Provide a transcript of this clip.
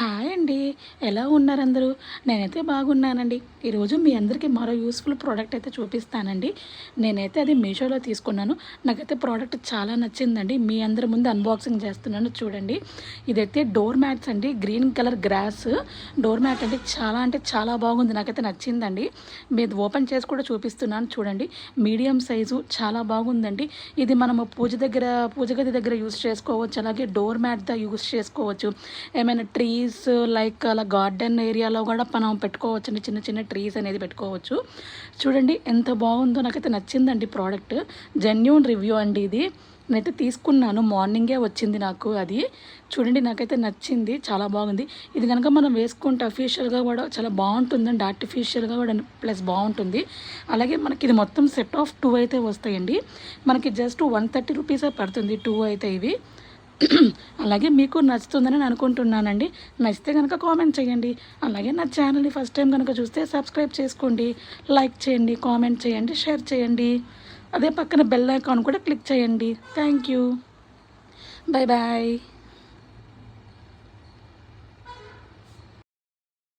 Hi అండి. ఎలా ఉన్నారు అందరూ? నేనైతే బాగున్నానండి. ఈరోజు మీ అందరికీ మరో యూస్ఫుల్ ప్రోడక్ట్ అయితే చూపిస్తానండి. నేనైతే అది మీషోలో తీసుకున్నాను. నాకైతే ప్రోడక్ట్ చాలా నచ్చిందండి. మీ అందరి ముందు అన్బాక్సింగ్ చేస్తున్నాను చూడండి. ఇదైతే డోర్ మ్యాట్స్ అండి. Green colour grass door mat అండి. అంటే చాలా బాగుంది. నాకైతే నచ్చిందండి. మీరు ఓపెన్ చేసి కూడా చూపిస్తున్నాను చూడండి. మీడియం సైజు చాలా బాగుందండి. ఇది మనము పూజ గది దగ్గర యూస్ చేసుకోవచ్చు. అలాగే డోర్ మ్యాట్గా యూస్ చేసుకోవచ్చు. ఏమైనా ట్రీస్ లైక్ అలా గార్డెన్ ఏరియాలో కూడా మనం పెట్టుకోవచ్చండి. చిన్న చిన్న ట్రీస్ అనేది పెట్టుకోవచ్చు. చూడండి ఎంత బాగుందో. నాకైతే నచ్చిందండి ప్రోడక్ట్. జెన్యూన్ రివ్యూ అండి ఇది. నేనైతే తీసుకున్నాను. మార్నింగే వచ్చింది నాకు అది. చూడండి నాకైతే నచ్చింది. చాలా బాగుంది. ఇది కనుక మనం వేసుకుంటే అఫీషియల్గా కూడా చాలా బాగుంటుందండి. ఆర్టిఫిషియల్గా కూడా ప్లస్ బాగుంటుంది. అలాగే మనకి ఇది మొత్తం సెట్ ఆఫ్ 2 అయితే వస్తాయండి. మనకి జస్ట్ 130 రూపీసే పడుతుంది 2 అయితే ఇవి. అలాగే మీకు నచ్చుతుందని నేను అనుకుంటున్నానండి. నచ్చితే కనుక కామెంట్ చేయండి. అలాగే నా ఛానల్ని ఫస్ట్ టైం కనుక చూస్తే సబ్స్క్రైబ్ చేసుకోండి, లైక్ చేయండి, కామెంట్ చేయండి, షేర్ చేయండి. అదే పక్కన బెల్ ఐకాన్ కూడా క్లిక్ చేయండి. Thank you. Bye bye.